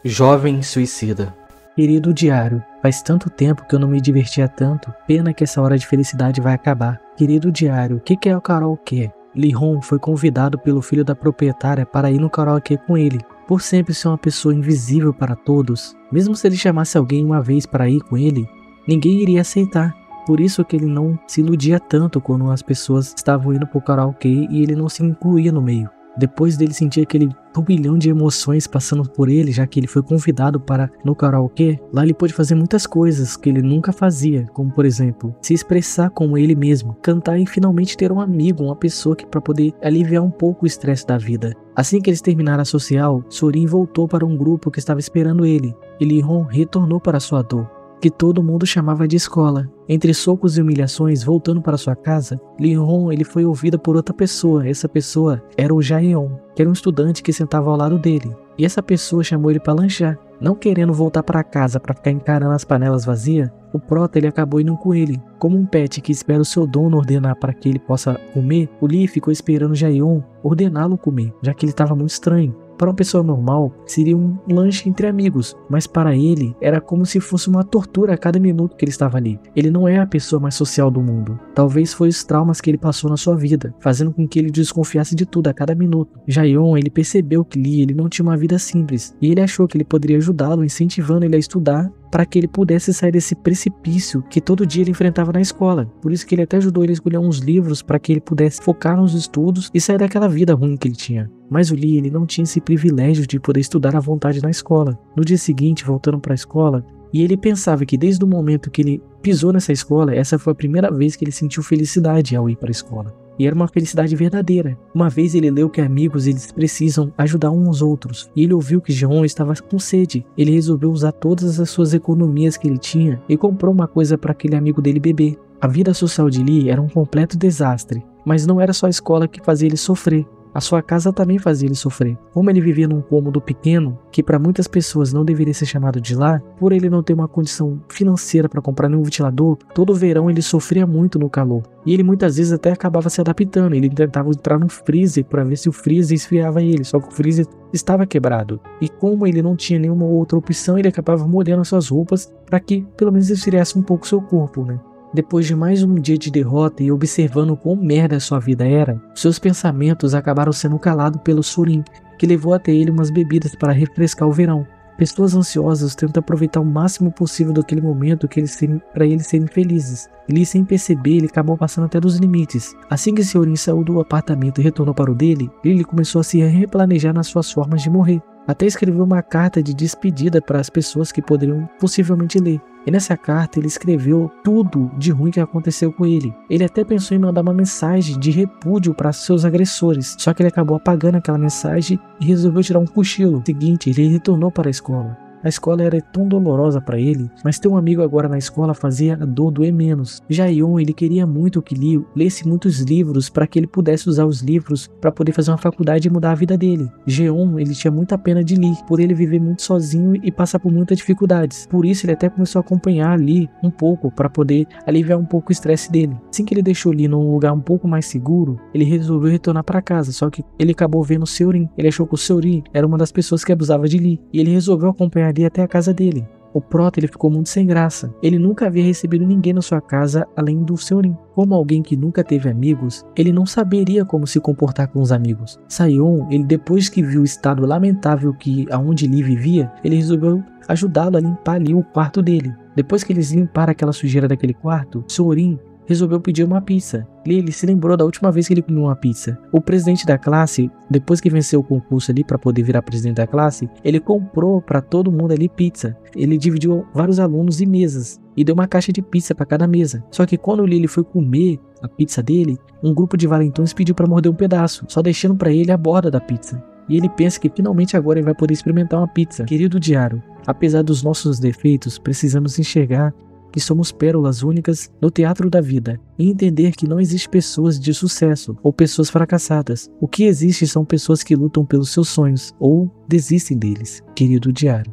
Jovem suicida. Querido diário, faz tanto tempo que eu não me divertia tanto, pena que essa hora de felicidade vai acabar. Querido diário, o que é o karaokê? Li-hong foi convidado pelo filho da proprietária para ir no karaokê com ele. Por sempre ser uma pessoa invisível para todos, mesmo se ele chamasse alguém uma vez para ir com ele, ninguém iria aceitar. Por isso que ele não se iludia tanto quando as pessoas estavam indo para o karaokê e ele não se incluía no meio. Depois dele sentir aquele turbilhão de emoções passando por ele, já que ele foi convidado para no karaokê, lá ele pôde fazer muitas coisas que ele nunca fazia, como por exemplo, se expressar como ele mesmo, cantar e finalmente ter um amigo, uma pessoa que para poder aliviar um pouco o estresse da vida. Assim que eles terminaram a social, Sorin voltou para um grupo que estava esperando ele, e Li-hong retornou para sua dor, que todo mundo chamava de escola. Entre socos e humilhações, voltando para sua casa, Li-hong ele foi ouvida por outra pessoa. Essa pessoa era o Jae-on, que era um estudante que sentava ao lado dele. E essa pessoa chamou ele para lanchar. Não querendo voltar para casa para ficar encarando as panelas vazias, o prota ele acabou indo com ele. Como um pet que espera o seu dono ordenar para que ele possa comer, o Lee ficou esperando o Jae-on ordená-lo comer, já que ele estava muito estranho. Para uma pessoa normal, seria um lanche entre amigos, mas para ele, era como se fosse uma tortura a cada minuto que ele estava ali. Ele não é a pessoa mais social do mundo. Talvez foi os traumas que ele passou na sua vida, fazendo com que ele desconfiasse de tudo a cada minuto. Jae-on, ele percebeu que Lee ele não tinha uma vida simples, e ele achou que ele poderia ajudá-lo, incentivando ele a estudar, para que ele pudesse sair desse precipício que todo dia ele enfrentava na escola. Por isso que ele até ajudou ele a escolher uns livros para que ele pudesse focar nos estudos e sair daquela vida ruim que ele tinha. Mas o Lee ele não tinha esse privilégio de poder estudar à vontade na escola. No dia seguinte, voltando para a escola, e ele pensava que desde o momento que ele pisou nessa escola, essa foi a primeira vez que ele sentiu felicidade ao ir para a escola. E era uma felicidade verdadeira. Uma vez ele leu que amigos eles precisam ajudar uns aos outros. E ele ouviu que Jeon estava com sede. Ele resolveu usar todas as suas economias que ele tinha e comprou uma coisa para aquele amigo dele beber. A vida social de Lee era um completo desastre. Mas não era só a escola que fazia ele sofrer. A sua casa também fazia ele sofrer. Como ele vivia num cômodo pequeno, que para muitas pessoas não deveria ser chamado de lar, por ele não ter uma condição financeira para comprar nenhum ventilador, todo verão ele sofria muito no calor. E ele muitas vezes até acabava se adaptando. Ele tentava entrar no freezer para ver se o freezer esfriava ele, só que o freezer estava quebrado. E como ele não tinha nenhuma outra opção, ele acabava molhando as suas roupas para que pelo menos esfriasse um pouco seu corpo, né? Depois de mais um dia de derrota e observando quão merda a sua vida era, seus pensamentos acabaram sendo calados pelo Sorin, que levou até ele umas bebidas para refrescar o verão. Pessoas ansiosas tentam aproveitar o máximo possível daquele momento para eles serem felizes. Ele, sem perceber, ele acabou passando até dos limites. Assim que Sorin saiu do apartamento e retornou para o dele, ele começou a se replanejar nas suas formas de morrer. Até escreveu uma carta de despedida para as pessoas que poderiam possivelmente ler. E nessa carta ele escreveu tudo de ruim que aconteceu com ele. Ele até pensou em mandar uma mensagem de repúdio para seus agressores, só que ele acabou apagando aquela mensagem e resolveu tirar um cochilo. No seguinte, ele retornou para a escola. A escola era tão dolorosa para ele, mas ter um amigo agora na escola fazia a dor doer menos. Jae-on, ele queria muito que Lee lesse muitos livros para que ele pudesse usar os livros para poder fazer uma faculdade e mudar a vida dele. Jeon, ele tinha muita pena de Lee, por ele viver muito sozinho e passar por muitas dificuldades. Por isso ele até começou a acompanhar Lee um pouco para poder aliviar um pouco o estresse dele. Assim que ele deixou Lee num lugar um pouco mais seguro, ele resolveu retornar para casa, só que ele acabou vendo o Sorin. Ele achou que o Sorin era uma das pessoas que abusava de Lee, e ele resolveu acompanhar ali até a casa dele. O prota ele ficou muito sem graça. Ele nunca havia recebido ninguém na sua casa além do Sorin. Como alguém que nunca teve amigos, ele não saberia como se comportar com os amigos. Sayon, ele depois que viu o estado lamentável aonde Lee vivia, ele resolveu ajudá-lo a limpar ali o quarto dele. Depois que eles limparam aquela sujeira daquele quarto, Sorin resolveu pedir uma pizza. Ele se lembrou da última vez que ele comeu uma pizza. O presidente da classe, depois que venceu o concurso ali para poder virar presidente da classe, ele comprou para todo mundo ali pizza. Ele dividiu vários alunos em mesas e deu uma caixa de pizza para cada mesa. Só que quando o Lily foi comer a pizza dele, um grupo de valentões pediu para morder um pedaço, só deixando para ele a borda da pizza. E ele pensa que finalmente agora ele vai poder experimentar uma pizza. Querido diário, apesar dos nossos defeitos, precisamos enxergar que somos pérolas únicas no teatro da vida e entender que não existe pessoas de sucesso ou pessoas fracassadas. O que existe são pessoas que lutam pelos seus sonhos ou desistem deles. Querido diário.